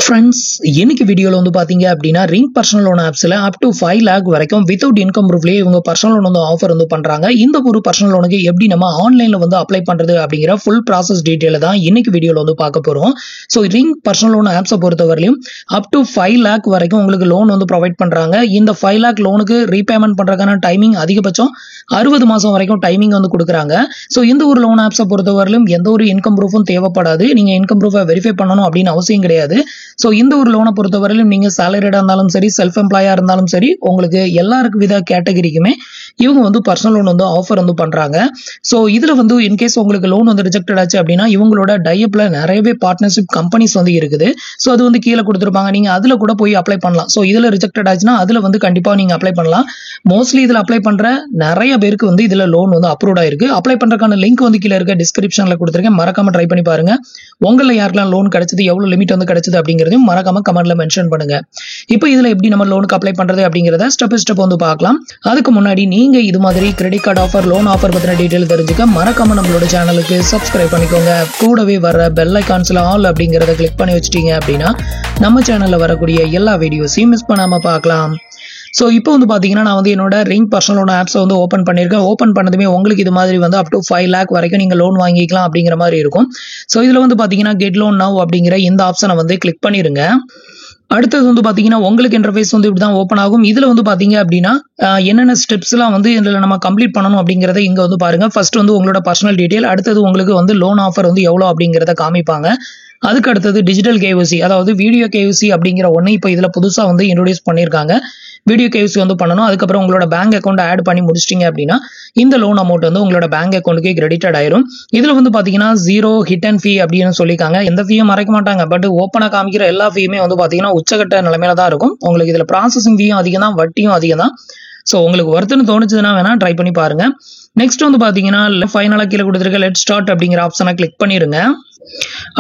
Friends, இன்னைக்கு வீடியோல வந்து பாத்தீங்க அப்படின்னா ரிங் பர்சனல் லோன் ஆப்ஸ்ல அப் டு 5 lakh வரைக்கும் வித்வுட் இன்கம் ப்ரூஃப்லயே இவங்க பர்சனல் லோன் வந்து ஆஃபர் வந்து பண்றாங்க. இந்த ஒரு பர்சனல் லோனுக்கு எப்படி நம்ம ஆன்லைன்ல வந்து அப்ளை பண்றது அப்படிங்கிற ஃபுல் ப்ராசஸ் டீடைல தான் இன்னைக்கு வீடியோல வந்து பார்க்க போறோம். சோ ரிங் பர்சனல் லோன் ஆப்ஸை பொறுத்தவரையிலும் அப் டு 5 lakh வரைக்கும் உங்களுக்கு லோன் வந்து ப்ரொவைட் பண்றாங்க. இந்த 5 lakh லோனுக்கு ரீபேமெண்ட் பண்றதுக்கான டைமிங் அதிகபட்சம் 60 மாசம் வரைக்கும் டைமிங் வந்து கொடுக்குறாங்க. சோ இந்த ஒரு லோன் ஆப்ஸை பொறுத்தவரையிலும் எந்த ஒரு இன்கம் ப்ரூஃபும் தேவைப்படாது. நீங்க இன்கம் ப்ரூஃபை வெரிஃபை பண்ணணும் அப்படின்னு அவசியம் கிடையாது. சோ இந்த ஒரு லோனை பொறுத்தவரையிலும் நீங்க சேலரிடா இருந்தாலும் சரி, செல்ஃப் எம்ப்ளாயா இருந்தாலும் சரி, உங்களுக்கு எல்லாருக்கு வித கேட்டகரிக்குமே இவங்க வந்து பர்சனல் லோன் வந்து ஆஃபர் வந்து பண்றாங்க. சோ இதுல வந்து இன்கேஸ் உங்களுக்கு லோன் வந்து ரிஜெக்டட் ஆச்சு அப்படின்னா இவங்களோட டைப்ல நிறையவே பார்ட்னர்ஷிப் கம்பெனிஸ் வந்து இருக்குது. சோ அது வந்து கீழே கொடுத்துருப்பாங்க, நீங்க அதுல கூட போய் அப்ளை பண்ணலாம். சோ இதுல ரிஜெக்டட் ஆச்சுன்னா அதுல வந்து கண்டிப்பா நீங்க அப்ளை பண்ணலாம். மோஸ்ட்லி இதுல அப்ளை பண்ற நிறைய பேருக்கு வந்து இதுல லோன் வந்து அப்ரூவ் ஆயிருக்கு. அப்ளை பண்றதுக்கான லிங்க் வந்து கீழே இருக்க டிஸ்கிரிப்ஷன்ல கொடுத்துருக்கேன், மறக்காம ட்ரை பண்ணி பாருங்க. உங்கள யாருக்கெல்லாம் லோன் கிடைச்சது, எவ்வளவு லிமிட் வந்து கிடைச்சது அப்படிங்கறதையும் மறக்காம கமெண்ட்ல மென்ஷன் பண்ணுங்க. இப்போ இதுல எப்படி நம்ம லோனுக்கு அப்ளை பண்றது அப்படிங்கறத ஸ்டெப் ஸ்டெப் வந்து பார்க்கலாம். அதுக்கு முன்னாடி நீங்க இது மாதிரி credit card offer, loan offer பத்தின டீடைல் தெரிஞ்சுக்க மறக்காம நம்மளோட சேனலுக்கு சப்ஸ்கிரைப் பண்ணிக்கோங்க. கூடவே வர பெல் ஐகான்ஸ்ல ஆல் அப்படிங்கறத கிளிக் பண்ணி வச்சிட்டீங்க அப்படின்னா நம்ம சேனல்ல வரக்கூடிய எல்லா வீடியோஸையும் மிஸ் பண்ணாம பார்க்கலாம். சோ இப்போ வந்து பாத்தீங்கன்னா நான் வந்து என்னோட ரிங் பர்சனல் லோன் ஆப்ஸ் வந்து ஓபன் பண்ணிருக்கேன். ஓபன் பண்ணதுமே உங்களுக்கு இது மாதிரி வந்து அப் டு 5 lakh வரைக்கும் நீங்க லோன் வாங்கிக்கலாம் அப்படிங்கிற மாதிரி இருக்கும். சோ இதுல வந்து பாத்தீங்கன்னா கெட் லோன் நவ் அப்படிங்கிற இந்த ஆப்ஷனை வந்து கிளிக் பண்ணிருங்க. அடுத்தது வந்து பாத்தீங்கன்னா உங்களுக்கு இன்டர்ஃபேஸ் வந்து இப்படிதான் ஓப்பன் ஆகும். இதுல வந்து பாத்தீங்க அப்படின்னா என்னென்ன ஸ்டெப்ஸ் எல்லாம் வந்து இதுல நம்ம கம்ப்ளீட் பண்ணணும் அப்படிங்கறத இங்க வந்து பாருங்க. ஃபர்ஸ்ட் வந்து உங்களோட பர்சனல் டீடைல், அடுத்தது உங்களுக்கு வந்து லோன் ஆஃபர் வந்து எவ்வளவு அப்படிங்கறத காமிப்பாங்க. அதுக்கு அடுத்தது டிஜிட்டல் கேஒய்சி, அதாவது வீடியோ கேஒய்சி அப்படிங்கிற ஒண்ணு இப்போ இதுல புதுசா வந்து இன்ட்ரோடியூஸ் பண்ணிருக்காங்க. வீடியோ கேஒய்சி வந்து பண்ணணும். அதுக்கப்புறம் உங்களோட பேங்க் அக்கௌண்ட் ஆட் பண்ணி முடிச்சிட்டீங்க அப்படின்னா இந்த லோன் அமௌண்ட் வந்து உங்களோட பேங்க் அக்கௌண்ட்டுக்கு கிரெடிட்டட் ஆயிரும். இதுல வந்து பாத்தீங்கன்னா 0 ஹிட் அண்ட் ஃபீ அப்படின்னு சொல்லியிருக்காங்க. எந்த ஃபீயும் மறைக்க மாட்டாங்க. பட் ஓப்பனா காமிக்கிற எல்லா ஃபீயுமே வந்து பாத்தீங்கன்னா உச்சகட்ட நிலைமையில தான் இருக்கும். உங்களுக்கு இதுல ப்ராசஸிங் ஃபீயும் அதிகம் தான், வட்டியும் அதிகம் தான். சோ உங்களுக்கு ஒருத்தன்னு தோணுச்சுன்னா வேணா ட்ரை பண்ணி பாருங்க. நெக்ஸ்ட் வந்து பாத்தீங்கன்னா ஃபைனலா கீழே கொடுத்துருக்க லெட் ஸ்டார்ட் அப்படிங்கிற ஆப்ஷனை கிளிக் பண்ணிருங்க.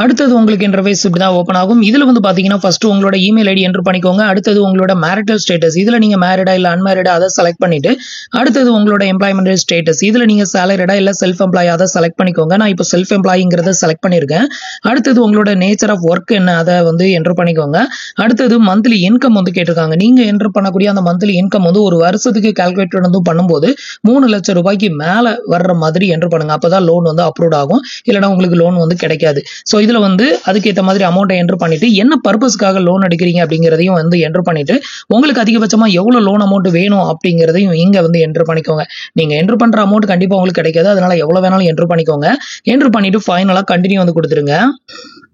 அடுத்தது உங்களுக்கு இன்டர்ஃபேஸ் இப்படிதான் ஓப்பன் ஆகும். இதுல வந்து பாத்தீங்கன்னா ஃபர்ஸ்ட் உங்களோட இமெயில் ஐடி என்டர் பண்ணிக்கோங்க. அடுத்தது உங்களோட மேரிட்டல் ஸ்டேட்டஸ், இதுல நீங்க மேரிடா இல்ல அன்மேரிடா அதை செலக்ட் பண்ணிட்டு அடுத்தது உங்களோட எம்ப்ளாய்மெண்ட் ஸ்டேட்டஸ், இதுல நீங்க சேலரிடா இல்ல செல்ஃப் எம்ப்ளாய் அதை செலக்ட் பண்ணிக்கோங்க. நான் இப்போ செல்ஃப் எம்ப்ளாய்ங்கிறத செலக்ட் பண்ணிருக்கேன். அடுத்தது உங்களோட நேச்சர் ஆஃப் ஒர்க் என்ன அதை வந்து என்டர் பண்ணிக்கோங்க. அடுத்தது மந்த்லி இன்கம் வந்து கேட்டிருக்காங்க. நீங்க என்டர் பண்ணக்கூடிய அந்த மந்த்லி இன்கம் வந்து ஒரு வருஷத்துக்கு கால்குலேட் வந்து பண்ணும்போது 3 லட்சம் ரூபாய்க்கு மேல வர்ற மாதிரி என்டர் பண்ணுங்க. அப்பதான் லோன் வந்து அப்ரூவ் ஆகும். இல்லைன்னா உங்களுக்கு லோன் வந்து கிடைக்காது. சோ இதுல வந்து அதுக்கேற்ற மாதிரி அமௌண்ட்டை என்டர் பண்ணிட்டு என்ன பர்பஸ்க்காக லோன் எடுக்கிறீங்க அப்படிங்கறதையும் வந்து என்டர் பண்ணிட்டு உங்களுக்கு அதிகபட்சமா எவ்வளவு லோன் அமௌண்ட் வேணும் அப்படிங்கறதையும் இங்க வந்து என்டர் பண்ணிக்கோங்க. நீங்க என்டர் பண்ற அமௌண்ட் கண்டிப்பா உங்களுக்கு கிடைக்காது. அதனால எவ்வளவு வேணாலும் என்டர் பண்ணிக்கோங்க. என்டர் பண்ணிட்டு ஃபைனலா கண்டினியூ வந்து கொடுத்துருங்க.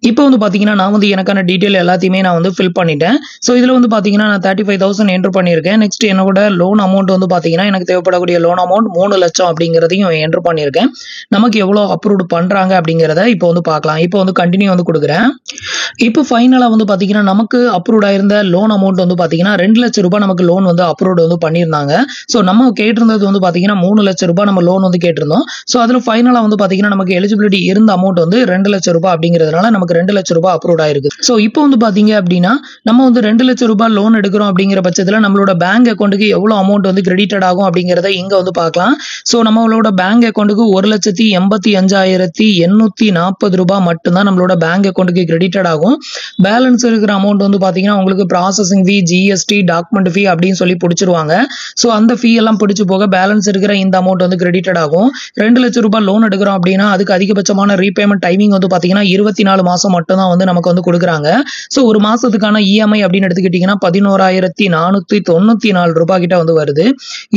இப்போ வந்து பாத்தீங்கன்னா நான் வந்து எனக்கான டீடைல் எல்லாத்தையுமே நான் வந்து ஃபில் பண்ணிட்டேன். சோ இதுல வந்து பாத்தீங்கன்னா நான் 35,000 என்டர் பண்ணிருக்கேன். நெக்ஸ்ட் என்னோட லோன் அமௌண்ட் வந்து பாத்தீங்கன்னா எனக்கு தேவைப்படக்கூடிய லோன் அமௌண்ட் 3 லட்சம் அப்படிங்கறதையும் என்டர் பண்ணிருக்கேன். நமக்கு எவ்வளவு அப்ரூவ் பண்றாங்க அப்படிங்கறத இப்போ வந்து பார்க்கலாம். இப்போ வந்து கண்டினியூ வந்து கொடுக்குறேன். இப்போ ஃபைனலா வந்து பாத்தீங்கன்னா நமக்கு அப்ரூவ் ஆயிருந்த லோன் அமௌண்ட் வந்து பாத்தீங்கன்னா 2 லட்சம் ரூபாய் நமக்கு லோன் வந்து அப்ரூவ் வந்து பண்ணிருந்தாங்க. சோ நம்ம கேட்டிருந்தது வந்து பாத்தீங்கன்னா 3 லட்சம் ரூபாய் நம்ம லோன் வந்து கேட்டிருந்தோம். சோ அதுல ஃபைனலா வந்து பாத்தீங்கன்னா நமக்கு எலிஜிபிலிட்டி இருந்த அமௌண்ட் வந்து 2 லட்சம் ரூபாய் அப்படிங்கறதுனால நமக்கு 2 லட்சம் ரூபாய் அப்ரூவ் ஆயிருக்கு. சோ இப்போ வந்து பாத்தீங்க அப்படின்னா நம்ம வந்து 2 லட்சம் ரூபாய் லோன் எடுக்கிறோம் அப்படிங்கிற பட்சத்துல நம்மளோட பேங்க் அக்கௌண்ட்டுக்கு எவ்வளவு அமௌண்ட் வந்து கிரெடிட்டட் ஆகும் அப்படிங்கறத இங்க வந்து பார்க்கலாம். சோ நம்மளோட பேங்க் அக்கௌண்ட்டுக்கு 1,85,840 ரூபாய் மட்டும்தான் நம்மளோட பேங்க் அக்கௌண்ட்டுக்கு கிரெடிட்டட் ஆகும். பேலன்ஸ் இருக்கிற அமௌண்ட் வந்து பாத்தீங்கன்னா உங்களுக்கு ப்ராசஸிங் ஃபீ, ஜிஎஸ்டி, டாக்குமெண்ட் ஃபீ அப்படின்னு சொல்லி பிடிச்சிருவாங்க. சோ அந்த ஃபீ எல்லாம் பிடிச்சு போக பேலன்ஸ் இருக்கிற இந்த அமௌண்ட் வந்து கிரெடிட்டட் ஆகும். 2 லட்சம் ரூபாய் லோன் எடுக்கிறோம் அப்படின்னா அதுக்கு அதிகபட்சமான ரீபேமெண்ட் டைமிங் வந்து பாத்தீங்கன்னா 24 மாசம் மட்டும் தான் வந்து நமக்கு வந்து கொடுக்குறாங்க. சோ ஒரு மாசத்துக்கான இஎம்ஐ அப்படின்னு எடுத்துக்கிட்டீங்கன்னா 11,494 ரூபாய் கிட்ட வந்து வருது.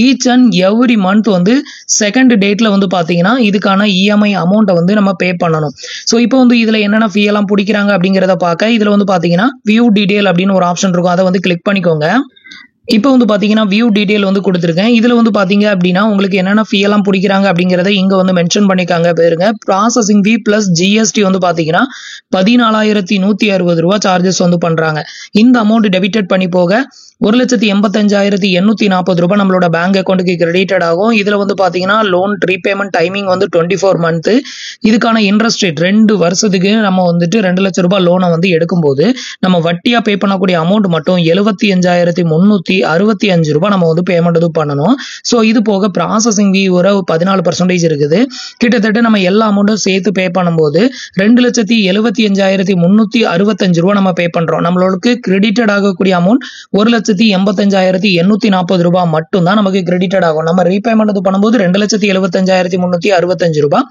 ஈச் அண்ட் எவ்ரி மந்த் வந்து செகண்ட் டேட்ல வந்து பாத்தீங்கன்னா இதுக்கான இஎம்ஐ அமௌண்ட்டை வந்து நம்ம பே பண்ணணும். சோ இப்போ வந்து இதுல என்னென்ன ஃபீ எல்லாம் பிடிக்கிறாங்க அப்படிங்கறத பார்க்க இதுல வந்து பாத்தீங்கன்னா வியூ டீடைல் அப்படின்னு ஒரு ஆப்ஷன் இருக்கும். அதை வந்து கிளிக் பண்ணிக்கோங்க. இப்போ வந்து பாத்தீங்கன்னா வியூ டீடைல் வந்து கொடுத்துருக்கேன். இதுல வந்து பாத்தீங்க அப்படின்னா உங்களுக்கு என்னென்ன ஃபீ எல்லாம் பிடிக்கிறாங்க அப்படிங்கறத இங்க வந்து மென்ஷன் பண்ணிருக்காங்க பாருங்க. ப்ராசஸிங் ஃபீ பிளஸ் ஜிஎஸ்டி வந்து பாத்தீங்கன்னா 14,160 ரூபாய் சார்ஜஸ் வந்து பண்றாங்க. இந்த அமௌண்ட் டெபிட்டட் பண்ணி போக 1,85,840 ரூபாய் நம்மளோட பேங்க் அக்கௌண்ட்டுக்கு கிரெடிட்டட் ஆகும். இதுல வந்து பாத்தீங்கன்னா லோன் ரீபேமெண்ட் டைமிங் வந்து 24 மந்த். இதுக்கான இன்ட்ரெஸ்ட் ரேட் 2 வருஷத்துக்கு நம்ம வந்துட்டு 2 லட்சம் ரூபாய் லோனை வந்து எடுக்கும்போது நம்ம வட்டியா பே பண்ணக்கூடிய அமௌண்ட் மட்டும் 75,300 ரூபாய் நம்ம வந்து பேமெண்ட் வந்து பண்ணணும். ஸோ இது போக ப்ராசஸிங் ஃபீ ஒரு 14% இருக்குது. கிட்டத்தட்ட நம்ம எல்லா அமௌண்ட்டும் சேர்த்து பே பண்ணும்போது 2,75,365 ரூபாய் நம்ம பே பண்றோம். நம்மளுக்கு கிரெடிட்டட் ஆகக்கூடிய அமௌண்ட் 1,85,840 ரூபாய் மட்டும் தான் நமக்கு கிரெடிட்டட் ஆகும். நம்ம ரீபேமெண்ட் வந்து பண்ணும்போது 2,75,365 ரூபாய்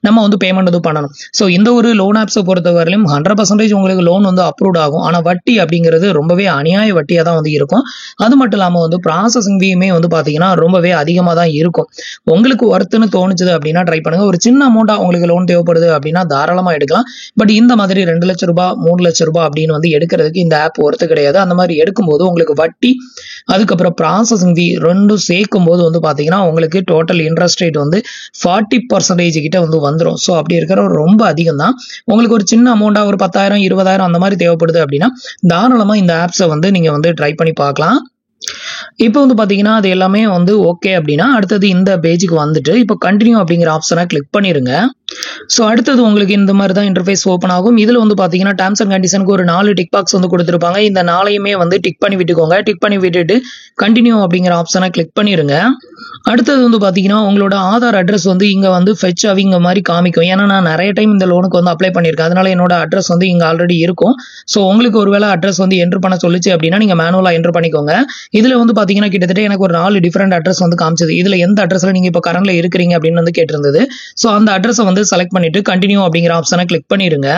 நம்ம வந்து பேமெண்ட் வந்து பண்ணணும். ஸோ இந்த ஒரு லோன் ஆப்ஸை பொறுத்தவரையிலும் 100% உங்களுக்கு லோன் வந்து அப்ரூவ் ஆகும். ஆனா வட்டி அப்படிங்கிறது ரொம்பவே அநியாய வட்டியா தான் வந்து இருக்கும். அது மட்டும் இல்லாம வந்து ப்ராசஸிங் ஃபீயுமே வந்து பாத்தீங்கன்னா ரொம்பவே அதிகமா தான் இருக்கும். உங்களுக்கு ஒர்த்துன்னு தோணுச்சுது அப்படின்னா ட்ரை பண்ணுங்க. ஒரு சின்ன அமௌண்டா உங்களுக்கு லோன் தேவைப்படுது அப்படின்னா தாராளமா எடுக்கலாம். பட் இந்த மாதிரி 2 லட்சம் ரூபாய் 3 லட்சம் ரூபாய் அப்படின்னு வந்து எடுக்கிறதுக்கு இந்த ஆப் ஒர்த்து கிடையாது. அந்த மாதிரி எடுக்கும்போது உங்களுக்கு வட்டி அதுக்கப்புறம் ப்ராசஸிங் ஃபீ ரெண்டும் சேர்க்கும் போது வந்து பாத்தீங்கன்னா உங்களுக்கு டோட்டல் இன்ட்ரெஸ்ட் ரேட் வந்து 40% கிட்ட வந்து வந்துடும். ஸோ அப்படி இருக்கிற ரொம்ப அதிகம் தான். உங்களுக்கு ஒரு சின்ன அமௌண்டா ஒரு 10,000 20,000 அந்த மாதிரி தேவைப்படுது அப்படின்னா தாராளமா இந்த ஆப்ஸை வந்து நீங்க வந்து ட்ரை பண்ணி பார்க்கலாம். இப்போ வந்து பாத்தீங்கன்னா அது எல்லாமே வந்து ஓகே அப்படின்னா அடுத்தது இந்த பேஜுக்கு வந்துட்டு இப்போ கண்டினியூ அப்படிங்கிற ஆப்ஷனை கிளிக் பண்ணிருங்க. ஸோ அடுத்தது உங்களுக்கு இந்த மாதிரி தான் இன்டர்ஃபேஸ் ஓப்பன் ஆகும். இதுல வந்து பாத்தீங்கன்னா டேர்ம்ஸ் அண்ட் கண்டிஷனுக்கு ஒரு 4 டிக் பாக்ஸ் வந்து கொடுத்துருப்பாங்க. இந்த 4ஐயுமே வந்து டிக் பண்ணி விட்டுக்கோங்க. டிக் பண்ணி விட்டுட்டு கண்டினியூ அப்படிங்கிற ஆப்ஷனை கிளிக் பண்ணிருங்க. அடுத்தது வந்து பாத்தீங்கன்னா உங்களோட ஆதார் அட்ரஸ் வந்து இங்க வந்து ஃபெச் அவங்க மாதிரி காமிக்கும். ஏன்னா நான் நிறைய டைம் இந்த லோனுக்கு வந்து அப்ளை பண்ணியிருக்கேன். அதனால என்னோட அட்ரஸ் வந்து இங்க ஆல்ரெடி இருக்கும். ஸோ உங்களுக்கு ஒருவேளை அட்ரஸ் வந்து என்டர் பண்ண சொல்லிச்சு அப்படின்னா நீங்க மேனுவலா என்டர் பண்ணிக்கோங்க. இதுல வந்து பாத்தீங்கன்னா கிட்டத்தட்ட எனக்கு ஒரு 4 டிஃபரெண்ட் அட்ரஸ் வந்து காமிச்சது. இதுல எந்த அட்ரஸ்ல நீங்க இப்ப கரண்ட்ல இருக்கிறீங்க அப்படின்னு வந்து கேட்டிருந்தது. ஸோ அந்த அட்ரஸை வந்து செலக்ட் பண்ணிட்டு கண்டினியூ அப்படிங்கிற ஆப்ஷனை கிளிக் பண்ணிருங்க.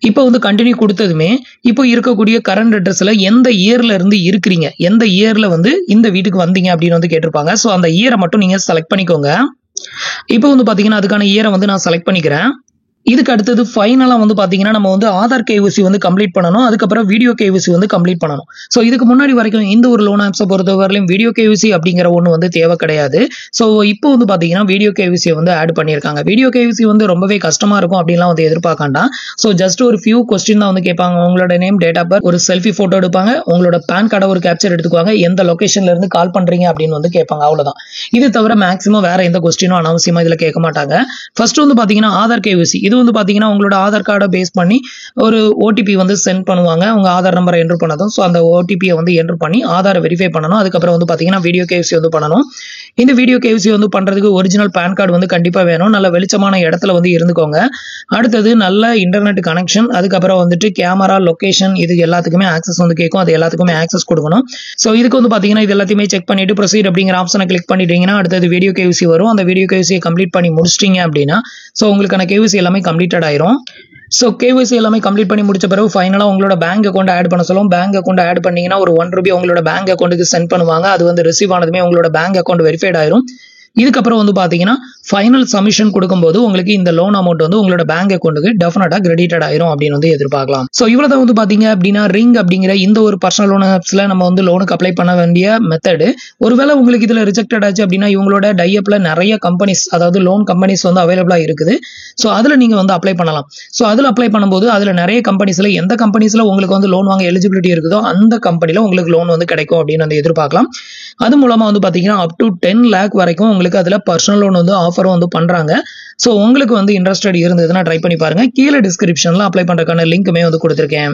இப்போ வந்து கண்டினியூ கொடுத்ததுமே இப்போ இருக்கக்கூடிய கரண்ட் அட்ரஸ்ல எந்த இயர்ல இருந்து இருக்கிறீங்க, எந்த இயர்ல வந்து இந்த வீட்டுக்கு வந்தீங்க அப்படின்னு வந்து கேட்டிருப்பாங்க. ஸோ அந்த இயரை மட்டும் நீங்க செலக்ட் பண்ணிக்கோங்க. இப்போ வந்து பாத்தீங்கன்னா அதுக்கான இயரை வந்து நான் செலக்ட் பண்ணிக்கிறேன். இதுக்கு அடுத்தது ஃபைனலா வந்து பாத்தீங்கன்னா நம்ம வந்து ஆதார் கேவிசி வந்து கம்ப்ளீட் பண்ணணும். அதுக்கப்புறம் வீடியோ கேவிசி வந்து கம்ப்ளீட் பண்ணணும். ஸோ இதுக்கு முன்னாடி வரைக்கும் இந்த ஒரு லோன் ஆப்ஸை பொறுத்தவரையிலும் வீடியோ கேவிசி அப்படிங்கிற ஒன்று வந்து தேவை கிடையாது. ஸோ இப்போ வந்து பாத்தீங்கன்னா வீடியோ கேவிசியை வந்து ஆட் பண்ணியிருக்காங்க. வீடியோ கேவிசி வந்து ரொம்பவே கஷ்டமா இருக்கும் அப்படின்லாம் வந்து எதிர்பார்க்காண்டா. ஸோ ஜஸ்ட் ஒரு ஃபியூ கொஸ்டின் தான் வந்து கேட்பாங்க. உங்களோட நேம், டேட் ஆஃப் பர்த், ஒரு செல்ஃபி போட்டோ எடுப்பாங்க, உங்களோட பேன் கார்டை ஒரு கேப்சர் எடுத்துக்குவாங்க, எந்த லொகேஷன்ல இருந்து கால் பண்றீங்க அப்படின்னு வந்து கேட்பாங்க. அவ்வளவுதான். இது தவிர மேக்ஸிமம் வேற எந்த கொஸ்டினும் அனாவசியமா இதுல கேட்க மாட்டாங்க. ஃபர்ஸ்ட் வந்து பாத்தீங்கன்னா ஆதார் கேவிசி. இது வந்து பாத்தீங்கன்னா உங்களோட ஆதார் கார்டை பேஸ் பண்ணி ஒரு ஓடிபி வந்து சென்ட் பண்ணுவாங்க. உங்க ஆதார் நம்பரை என்டர் பண்ணதும் ஸோ அந்த ஓடிபியை வந்து என்டர் பண்ணி ஆதாரை வெரிஃபை பண்ணணும். அதுக்கப்புறம் வந்து பாத்தீங்கன்னா வீடியோ கேவிசி வந்து பண்ணணும். இந்த வீடியோ கேவிசி வந்து பண்றதுக்கு ஒரிஜினல் பேன் கார்டு வந்து கண்டிப்பா வேணும். நல்ல வெளிச்சமான இடத்துல வந்து இருந்துக்கோங்க. அடுத்தது நல்ல இன்டர்நெட் கனெக்ஷன், அதுக்கப்புறம் வந்துட்டு கேமரா, லொகேஷன், இது எல்லாத்துக்குமே ஆக்சஸ் வந்து கேட்கும். அது எல்லாத்துக்குமே ஆக்சஸ் கொடுக்கணும். ஸோ இதுக்கு வந்து பாத்தீங்கன்னா இது எல்லாத்தையுமே செக் பண்ணிட்டு ப்ரொசீட் அப்படிங்கிற ஆப்ஷனை கிளிக் பண்ணிட்டீங்கன்னா அடுத்தது வீடியோ கேவிசி வரும். அந்த வீடியோ கேவிசியை கம்ப்ளீட் பண்ணி முடிச்சிட்டீங்க அப்படின்னா ஸோ உங்களுக்கான கேவிசி எல்லாமே கம்ப்ளீட்டட் ஆயிரும். ஸோ கேவிசி எல்லாமே கம்ப்ளீட் பண்ணி முடிச்ச பிறகு ஃபைனலாக உங்களோட பேங்க் அக்கௌண்ட் ஆட் பண்ண சொல்லும். பேங்க் அக்கௌண்ட் ஆட் பண்ணீங்கன்னா ஒரு ₹1 உங்களோட பேங்க் அக்கௌண்ட்டுக்கு சென்ட் பண்ணுவாங்க. அது வந்து ரிசீவ் ஆனதுமே உங்களோட பேங்க் அக்கௌண்ட் வெரிஃபைட் ஆயிரும். இதுக்கப்புறம் வந்து பாத்தீங்கன்னா ஃபைனல் சப்மிஷன் கொடுக்கும்போது உங்களுக்கு இந்த லோன் அமௌண்ட் வந்து உங்களோட பேங்க் அக்கௌண்ட்டுக்கு டெஃபினட்டா கிரெடிட்டட் ஆயிரும் அப்படின்னு வந்து எதிர்பார்க்கலாம். ஸோ இவ்வளவு வந்து பாத்தீங்க அப்படின்னா ரிங் அப்படிங்கிற இந்த ஒரு பர்சனல் லோன் ஆப்ஸ்ல நம்ம வந்து லோனுக்கு அப்ளை பண்ண வேண்டிய மெத்தடு. ஒருவேளை உங்களுக்கு இதுல ரிஜெக்டட் ஆச்சு அப்படின்னா இவங்களோட டைஅப்ல நிறைய கம்பெனிஸ், அதாவது லோன் கம்பெனிஸ் வந்து அவைலபிளா இருக்குது. ஸோ அதுல நீங்க வந்து அப்ளை பண்ணலாம். ஸோ அதுல அப்ளை பண்ணும்போது அதுல நிறைய கம்பெனிஸ்ல எந்த கம்பெனிஸ்ல உங்களுக்கு வந்து லோன் வாங்க எலிஜிபிலிட்டி இருக்குதோ அந்த கம்பெனில உங்களுக்கு லோன் வந்து கிடைக்கும் அப்படின்னு வந்து எதிர்பார்க்கலாம். அது மூலமா வந்து பாத்தீங்கன்னா up to 10 lakh வரைக்கும் உங்களுக்கு அதுல பர்சனல் லோன் வந்து ஆஃபரும் வந்து பண்றாங்க. ஸோ உங்களுக்கு வந்து இன்ட்ரெஸ்டட் இருந்ததுன்னா ட்ரை பண்ணி பாருங்க. கீழே டிஸ்கிரிப்ஷன்ல அப்ளை பண்றதுக்கான லிங்க்குமே வந்து கொடுத்துருக்கேன்.